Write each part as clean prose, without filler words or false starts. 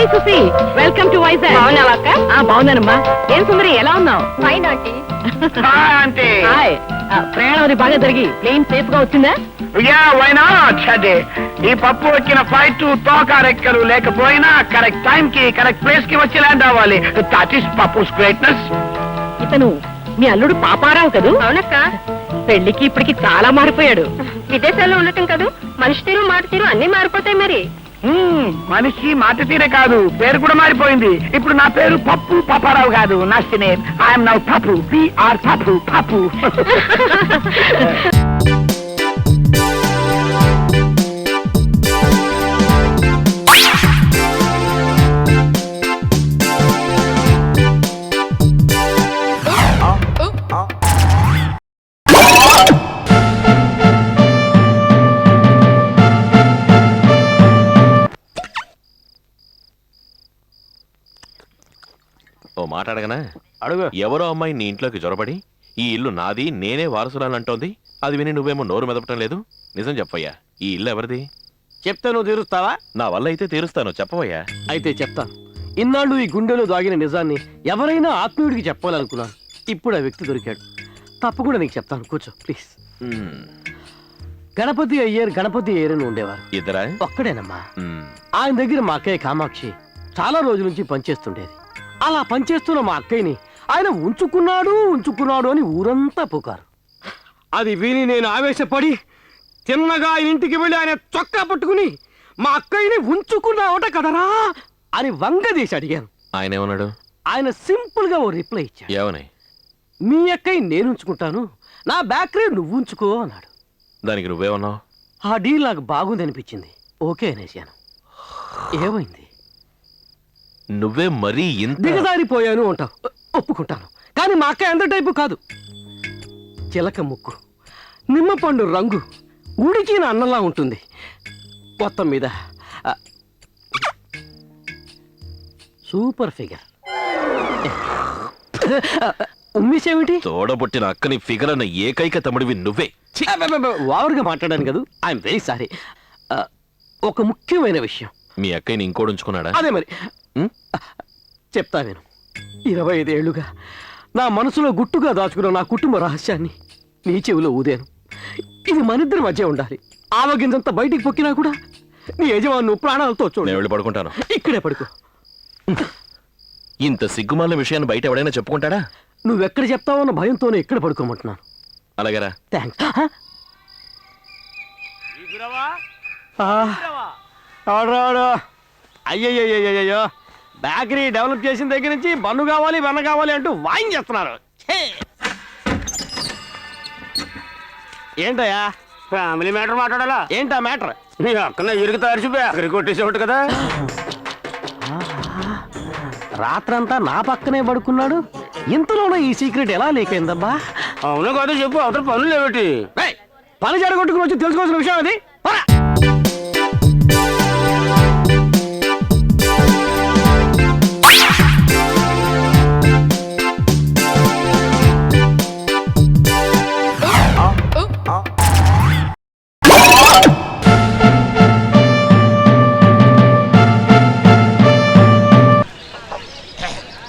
Hi Susi, welcome to Vizag. బాగున్నావా అక్క? బాగున్నానమ్మా. ఏం సుందరి, ఎలా ఉన్నావు? Fine aunty. హాయ్. ప్రయాణం అది బాగా జరిగి ప్లేన్ సేఫ్ గా వచ్చిందా? ఈ పప్పు వచ్చిన ఫ్లైట్ తోక రెక్కలు లేకపోయినా కరెక్ట్ టైం కి కరెక్ట్ ప్లేస్ కి వచ్చి ల్యాండ్ అవ్వాలి. That is Pappu's greatness. ఇతను మీ అల్లుడు పాపారావు కదూ? అవునక్క. పెళ్లికి ఇప్పటికి చాలా మారిపోయాడు. విదేశాల్లో ఉండటం కాదు, మనిషి తీరు మాట తీరు అన్ని మారిపోతాయి మరి. మనిషి మాట తీరే కాదు, పేరు కూడా మారిపోయింది. ఇప్పుడు నా పేరు పప్పు పాపారావు కాదు, నా నేమ్ ఐఎమ్ నౌ పప్పు. పిఆర్ పప్పు పప్పు. ఓ మాట అడగనా? అడుగు. ఎవరో అమ్మాయి నీ ఇంట్లోకి జొరబడి ఈ ఇల్లు నాది, నేనే వారసురాలు అంటోంది. అది విని నువ్వేమో నోరు మెదపటం లేదు. నిజం చెప్పయ్యా, ఈ ఇల్లు ఎవరిది? చెప్తే నువ్వు తీరుస్తావా? నా వల్ల అయితే తీరుస్తాను, చెప్పవయ్యా. అయితే చెప్తాను. ఇన్నాళ్ళు ఈ గుండెలో దాగిన నిజాన్ని ఎవరైనా ఆత్మీయుడికి చెప్పాలనుకున్నాను. ఇప్పుడు ఆ వ్యక్తి దొరికాడు. తప్పకుండా నీకు చెప్తాను, కూర్చో ప్లీజ్. గణపతి అయ్యర్ అని ఉండేవారు. ఇద్దరా? ఒక్కడేనమ్మా. ఆయన దగ్గర మా అక్కయ్య కామాక్షి చాలా రోజుల నుంచి పనిచేస్తుండేది. అలా పనిచేస్తున్న మా అక్కయ్యని ఆయన ఉంచుకున్నాడు అని ఊరంతా పుకారు. అది విని నేను ఆవేశపడి తిన్నగా ఆయన ఇంటికి వెళ్ళి ఆయన చొక్కా పట్టుకుని మా అక్కయ్యని ఉంచుకున్నావట కదరా అని వంగదీసి అడిగాను. ఆయన ఏమన్నాడు? ఆయన సింపుల్ గా ఓ రిప్లై ఇచ్చాడు. ఏమని? మీ అక్కయ్య నేను ఉంచుకుంటాను, నా బ్యాకరీ నువ్వు ఉంచుకో అన్నాడు. దానికి నువ్వేమన్నావు? ఆ డీల్ నాకు బాగుంది అనిపించింది, ఓకే అనేసాను. ఏమైంది? నువ్వే మరీ ఇంత దిగజారిపోయాను అంటావు, ఒప్పుకుంటాను. కానీ మా అక్క ఎంత టైపు కాదు. చిలక ముక్కు, నిమ్మపండు రంగు, ఉడికిన అన్నంలా ఉంటుంది. మొత్తం మీద సూపర్ ఫిగర్. ఉమ్మేసేమిటి? తోడబుట్టిన అక్కని ఫిగర్ అన్న ఏకైక తమ్ముడివి నువ్వే. ఓవర్గా మాట్లాడాను కదా, ఐఎమ్ వెరీ సారీ. ఒక ముఖ్యమైన విషయం. మీ అక్కని ఇంకోడు ఉంచుకున్నాడా? అదే మరి చెప్తా నేను. 25 ఏళ్లుగా నా మనసులో గుట్టుగా దాచుకున్న నా కుటుంబ రహస్యాన్ని నీ చెవిలో ఊదాను. ఇది మనిద్దరి మధ్య ఉండాలి. ఆవగింజంత బయటికి పొక్కినా కూడా నీ యజమాను ప్రాణాలతో చూడు. నేను వెళ్ళి పడుకుంటాను. ఇక్కడే పడుకో. ఇంత సిగ్గుమాలిన విషయాన్ని బయట ఎవడైనా చెప్పుకుంటాడా? నువ్వెక్కడ చెప్తావన్న భయంతోనే ఇక్కడ పడుకోమంటున్నాను. అలాగేరా? థ్యాంక్స్. అయ్యయ్యో, బేకరీ డెవలప్ చేసిన దగ్గర నుంచి బన్ను కావాలి వెన్న కావాలి అంటూ వాయించేస్తున్నారు. ఏంటయ్యా? ఫ్యామిలీ మ్యాటర్ మాట్లాడాలా? ఏంటా మ్యాటర్? నీ అక్కనే ఇరుగు తరిచి బేకరీ కొట్టేసేవాడు కదా. రాత్రంతా నా పక్కనే పడుకున్నాడు. ఇంతలోనే ఈ సీక్రెట్ ఎలా లీక్ అయిందబ్బా? అవును కాదు చెప్పు, అవతల పనులు ఏమిటి? పని జరగొట్టుకుని వచ్చి తెలుసుకోవాల్సిన విషయం అది.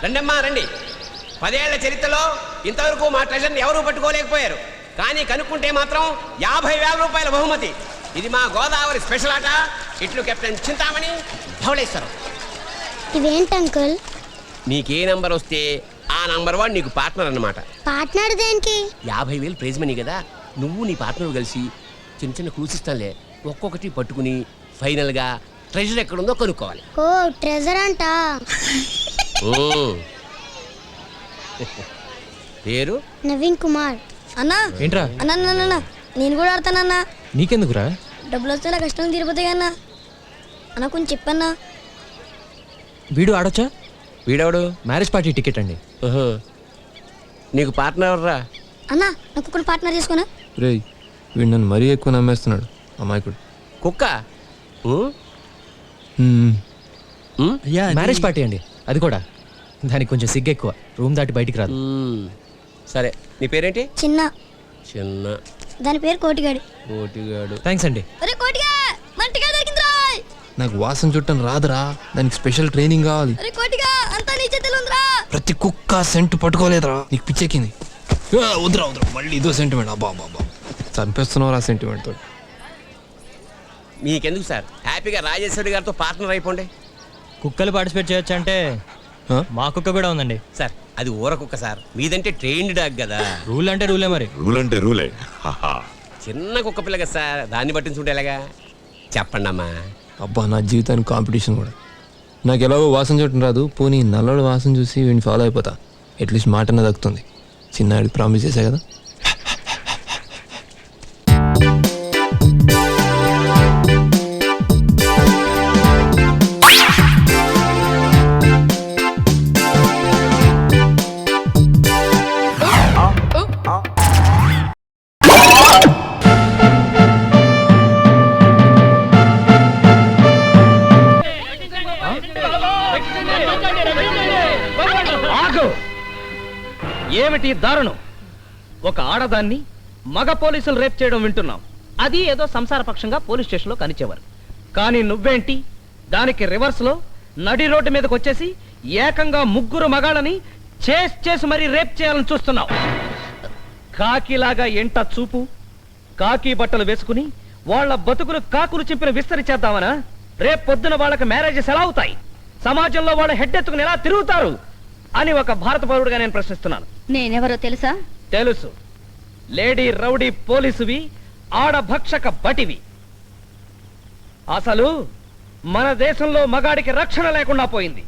రండమ్మా రండి. 10 ఏళ్ల చరిత్రలో ఇంతవరకు మా ట్రెజర్ని ఎవరూ పట్టుకోలేకపోయారు. కానీ కనుక్కుంటే మాత్రం 50,000 రూపాయల బహుమతి. ఇది మా గోదావరి స్పెషల్ ఆట. ఇట్లు కెప్టెన్ చింతామణి, ధవళేశ్వరం. ఇదేంటి అంకుల్? నీకే నంబర్ వస్తే ఆ నంబర్ వాడు నీకు పార్ట్నర్ అన్నమాట. పార్ట్నర్ దేనికి? 50,000 ప్రైజ్ మనీ కదా. నువ్వు నీ పార్ట్నర్ కలిసి చిన్న చిన్న క్లూస్ ఇస్తానులే, ఒక్కొక్కటి పట్టుకుని ఫైనల్ గా ట్రెజర్ ఎక్కడుందో కనుక్కోవాలి. ఓ ట్రెజర్ అంట. పేరు నవీన్ కుమార్. అన్నా ఏంట్రా? అన్న నేను కూడా ఆడతానన్నా. నీకెందుకురా? డబ్బులు వస్తే నా కష్టం తీరిపోతాయి అన్నా. అన్న కొంచెం చెప్పన్నా. వీడు ఆడొచ్చా? వీడెవడు? మ్యారేజ్ పార్టీ టికెట్ అండి. నీకు పార్ట్నర్ ఎవర్రా? అన్నా నాకు ఒక పార్ట్నర్ చేసుకున్నా. రేయ్, వీడు నన్ను మరీ ఎక్కువ నమ్మేస్తున్నాడు అమాయకుడు. కుక్క. మ్యారేజ్ పార్టీ అండి, అది కూడా. దానికి కొంచెం సిగ్గు ఎక్కువ, రూమ్ దాటి బయటికి రాదు. సరే, నీ పేరేంటి? చిన్న. చిన్న. దాని పేరు కోటిగాడు. కోటిగాడు. థ్యాంక్స్ అండి. ఒరే కోటిగా, మంటిగా దొరికిందిరా. నాకు వాసన చుట్టం రాదురా, దానికి స్పెషల్ ట్రైనింగ్ కావాలి. అరే కోటిగా అంతా నీ చేతిలో ఉందిరా. ప్రతి కుక్క సెంటు పట్టుకోలేదురా, నీకు పిచ్చెక్కింది. వద్దురా మళ్ళీ ఇదో సెంటిమెంట్. అబ్బా అబ్బా చంపేస్తున్నావు ఆ సెంటిమెంట్ తోటి. మీకెందుకు సార్, హ్యాపీగా రాజేశ్వరి గారితో పార్ట్నర్ అయిపోండి. కుక్కలు పార్టిసిపేట్ చేయొచ్చు అంటే మా కుక్క కూడా ఉందండి సార్. అది ఊర కుక్క సార్, మీదంటే ట్రైన్డ్ డాగ్ కదా. రూల్ అంటే రూలే మరి. రూల్ అంటే రూలే. చిన్న కుక్క పిల్ల కదా సార్, దాన్ని పట్టించుకుంటే ఎలాగా చెప్పండి అమ్మా. అబ్బా నా జీవితానికి కాంపిటీషన్ కూడా. నాకు ఎలాగో వాసన చూడటం రాదు, పోనీ నల్లడు వాసన చూసి వీడిని ఫాలో అయిపోతా. అట్లీస్ట్ మాటన దక్కుతుంది. చిన్నాడికి ప్రామిస్ చేశా కదా. ఆగు! ఏమిటి దారుణం? ఒక ఆడదాన్ని మగ పోలీసులు రేప్ చేయడం వింటున్నాం. అది ఏదో సంసారపక్షంగా పోలీస్ స్టేషన్లో కనిచేవారు. కానీ నువ్వేంటి దానికి రివర్స్ లో నడి రోడ్డు మీదకి వచ్చేసి ఏకంగా ముగ్గురు మగాళ్ళని చేసి మరీ రేప్ చేయాలని చూస్తున్నావు. కాకిలాగా ఎంట చూపు, కాకి బట్టలు వేసుకుని వాళ్ళ బతుకులు కాకులు చింపిన విస్తరి చేద్దామనా? రేపు పొద్దున వాళ్ళకి మ్యారేజెస్ ఎలా అవుతాయి? సమాజంలో వాళ్ళ హెడ్ ఎత్తుకుని ఎలా తిరుగుతారు అని ఒక భారత పౌరుడిగా నేను ప్రశ్నిస్తున్నాను. నేనెవరో తెలుసా? తెలుసు. లేడీ రౌడీ పోలీసువి, ఆడభక్షక బటివి. అసలు మన దేశంలో మగాడికి రక్షణ లేకుండా పోయింది.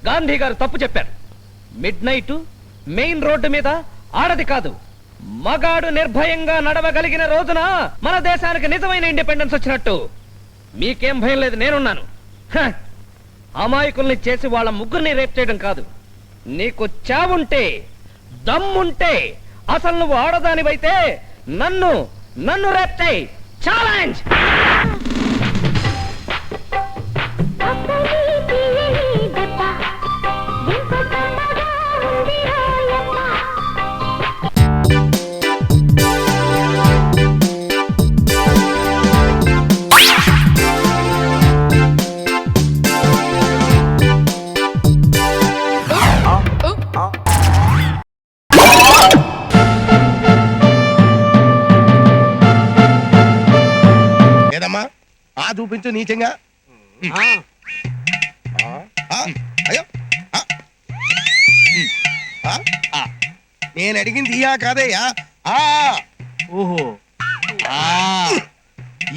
గాంధీ గారు తప్పు చెప్పారు. మిడ్ నైట్ మెయిన్ రోడ్డు మీద ఆడది కాదు, మగాడు నిర్భయంగా నడవగలిగిన రోజున మన దేశానికి నిజమైన ఇండిపెండెన్స్ వచ్చినట్టు. మీకేం భయం లేదు, నేనున్నాను. హ! అమాయకుల్ని చేసి వాళ్ళ ముగ్గురిని రేప్ చేయడం కాదు. నీకు చావుంటే, దమ్ముంటే, అసలు నువ్వు ఆడదానివైతే నన్ను రేప్ చేయి. ఛాలెంజ్! లేదమ్మా ఆ చూపించు నీచంగా. అయ్యో నేను అడిగింది ఇయా కాదయ్యా. ఓహో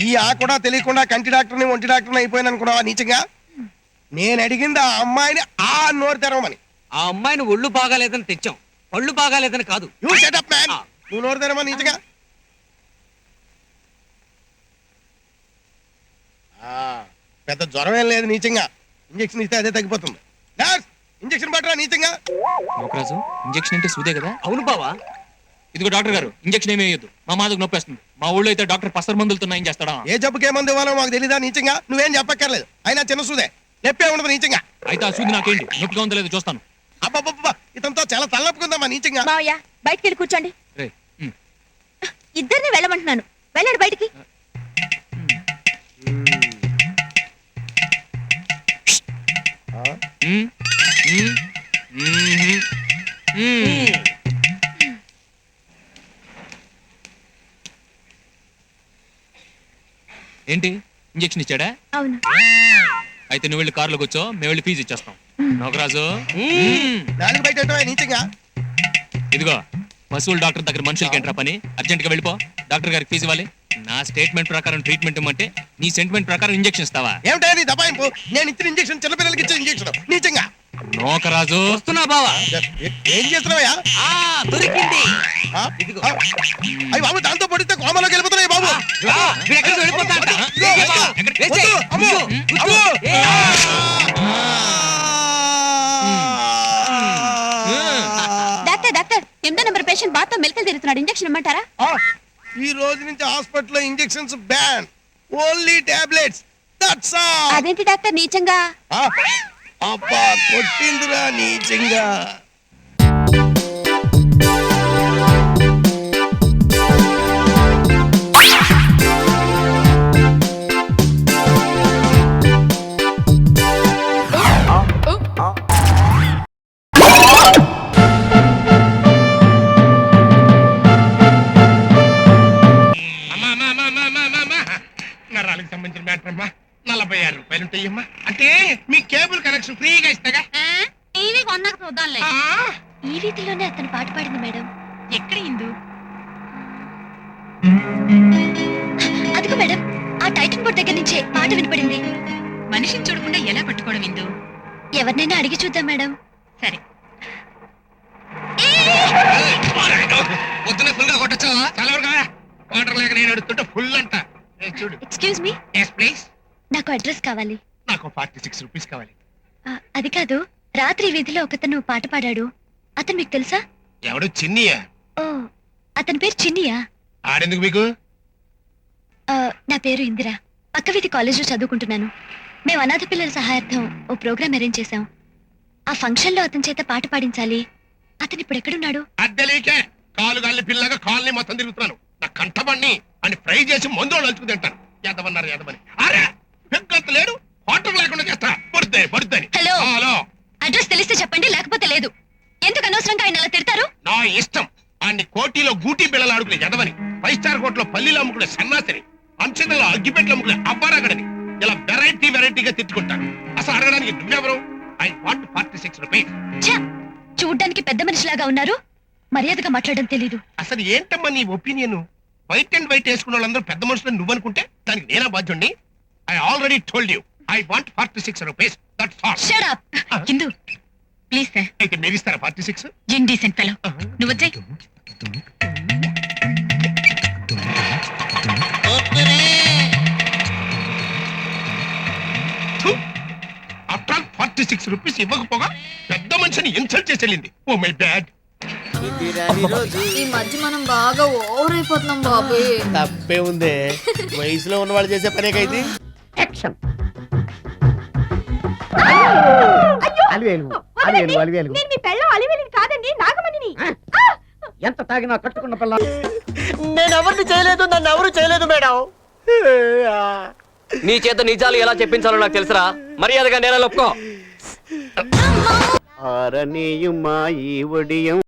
ఈ ఆ కూడా తెలియకుండా కంటి డాక్టర్ని ఒంటి డాక్టర్ని అయిపోయాను అనుకున్నావా నీచంగా? నేను అడిగింది ఆ అమ్మాయిని ఆ నోరు తెరవమని. ఆ అమ్మాయిని ఒళ్ళు బాగాలేదని తెచ్చాం, ఒళ్ళు బాగాలేదని కాదు. You shut up man. నువ్వు నోరు తెరవమని నీచంగా. పెద్ద జ్వరం ఏం లేదు నీచంగా. ఇంజక్షన్ ఇస్తే అదే తగ్గిపోతుంది. ఇంజక్షన్ పట్టరా నీచంగా. నోకరాజు, ఇంజక్షన్ అంటే సూదే కదా? అవును బావా. ఇదిగో డాక్టర్ గారు, ఇంజక్షన్ ఏమీ వేయొద్దు. మా మాదకు నొప్పేస్తుంది. మా ఊళ్ళో అయితే డాక్టర్ పసర మందులతో నయం చేస్తాడా? ఏ జబ్బుకే మందు ఇవ్వాలో మాకు తెలీదా నీచంగా? నువ్వేం చెప్పక్కర్లేదు. అయినా చిన్న సూదే, నొప్పే ఉండదు నీచంగా. అయితే ఆ సూది నాకేంటి, నొప్పిగా ఉందో లేదో చూస్తాను. అబ్బబ్బబ్బా ఇతంతో చాలా తలనొప్పుకుందామా నీచంగా. మావయ్య బయటికి వెళ్ళి కూర్చోండి. రే ఇద్దరిని వెళ్ళమంటున్నాను, వెళ్ళండి బయటికి. ఏంటి, ఇంజక్షన్ ఇచ్చాడా? అవును. అయితే నువ్వు వెళ్ళి కారులోకి వచ్చో, మేము వెళ్ళి ఫీజు ఇచ్చేస్తాం. నోకరాజు, నాలుగు బయట నీచంగా. ఇదిగో పశువుల డాక్టర్ దగ్గర మనుషులకి ఏంట్రా పని? అర్జెంట్ గా వెళ్ళిపో, డాక్టర్ గారికి ఫీజు ఇవ్వాలి. నా స్టేట్మెంట్ ప్రకారం ట్రీట్మెంట్ ఇవ్వమంటే నీ సెంటిమెంట్ ప్రకారం ఇంజక్షన్ ఇస్తావా? ఏమిటా నీ దబాయింపు? నేను ఇచ్చిన ఇంజక్షన్ చిన్నపిల్లలకి ఇచ్చిన ఇంజక్షన్ నీచంగా. నోకరాజు, వస్తున్నా బావా. ఏం చేస్తున్నావయ్యా? దొరికింది. అయ్యి బాబు, దాంతో పడితే కోమలోకి వెళ్ళిపోతున్నాయి బాబు. డాక్టర్ డాక్టర్ 8వ నెంబర్ పేషెంట్ బాత్తో మెలకలు తిరుగుతున్నాడు, ఇంజక్షన్ ఇమ్మంటారా? ఈ రోజు నుంచి హాస్పిటల్లో injections ban, only tablets. That's all. అదేంటి డాక్టర్ నీచంగా? అబ్బా కొట్టిందిరా నీచంగా. 46 రూపాయలు ఉంటాయమ్మా. అంటే మీ కేబుల్ కనెక్షన్ ఫ్రీగా ఇస్తాగా. టీవీ కొన్నాక చూద్దాంలే. ఆ, ఈ రీతిలోనే అతను పాట పాడింది మేడం. ఎక్కడ ఇందు? అదిగో మేడం, ఆ టైటిల్ బోర్డ్ దగ్గర నుంచే పాట వినపడింది. మనిషిని చూడకుండా ఎలా పట్టుకోవడం ఇందు? ఎవరినైనా అడిగి చూద్దాం మేడం. సరే. పొద్దున ఫుల్ గా కొట్టచ్చావా? చాలా వరకు వాటర్ లేక నేను అడుగుతుంటే ఫుల్ అంట. చూడు. Excuse me, yes please. నాకు అడ్రస్ కావాలి. నాకు 46 రూపీస్ కావాలి. అది కాదు, రాత్రి వీధిలో ఒకతను పాట పాడాడు. అతను మీకు తెలుసా? ఎవడు చిన్నియా? ఓ, అతని పేరు చిన్నియా? ఆడెందుకు మీకు? నా పేరు ఇందిరా. పక్క వీధి కాలేజీలో చదువుకుంటున్నాను. మేము అనాథ పిల్లల సహాయార్థం ఓ ప్రోగ్రామ్ అరేంజ్ చేశాం. ఆ ఫంక్షన్ లో అతని చేత పాట పాడించాలి. అతను ఇప్పుడు ఎక్కడున్నాడు? అద్దెలీకే కాలు గాలి పిల్లగా కాలనీ మొత్తం తిరుగుతున్నాను. నా కంఠబడిని అని ఫ్రై చేసి మందు నలుచుకు తింటాను. ఎదవన్నారు ఎదవని. అరే పెగ్గంత లేడు, వాటర్ లేకుండా చేస్తా. పడుద్దని. హలో. హలో, అడ్రస్ తెలిస్తే చెప్పండి, లేకపోతే లేదు. ఎందుకు అనవసరంగా ఆయన అలా తిడతారు? నా ఇష్టం. అన్ని కోటిలో గూటీ బిళ్ళలు ఆడుకునే ఎదవని, 5 స్టార్ కోట్లో పల్లీలు అమ్ముకునే సన్నాసిని, అంచెదల్లో అగ్గిపెట్లు అమ్ముకునే అబ్బారాగడని ఇలా వెరైటీగా తిట్టుకుంటాను. అసలు అడగడానికి నువ్వెవరు? I want 46 rupees. చూడ్డానికి పెద్ద మనిషిలాగా ఉన్నారు, మర్యాదగా మాట్లాడడం తెలీదు. అసలు ఏంటమ్మా నీ ఒపీనియన్? వైట్ అండ్ వైట్ వేసుకున్న వాళ్ళందరూ పెద్ద మనుషులను నువ్వనుకుంటే దానికి నేనా బాధ్యుణ్ణి? I already told you I want 46 rupees. That's all. Shut up. హిందూ ప్లీజ్ సార్. అయితే మీరు ఇస్తారా 46? Indecent fellow. నువ్వు వచ్చేయ్. ఆఫ్టర్ 46 రూపీస్ ఇవ్వకపోగా పెద్ద మనిషిని ఇన్సల్ట్ చేసి వెళ్ళింది. Oh my bad. ఈ మధ్య మనం బాగా ఓవర్ అయిపోతున్నాం బాబు. తప్పే ఉందే, వయసులో ఉన్న వాళ్ళు చేసే పనేకైతే. యాక్షన్. అలివేలు అలివేలు. నేను మీ పెళ్ళం అలివేలిని కాదండి, నాగమణిని. ఎంత తాగినా కట్టుకున్న పిల్ల. నేను ఎవరిని చేయలేదు, నన్ను ఎవరు చేయలేదు మేడం. నీ చేత నిజాలు ఎలా చెప్పించాలో నాకు తెలుసురా. మర్యాదగా నేల ఒప్పుకో. ఆరనీయుమా ఈ ఒడియం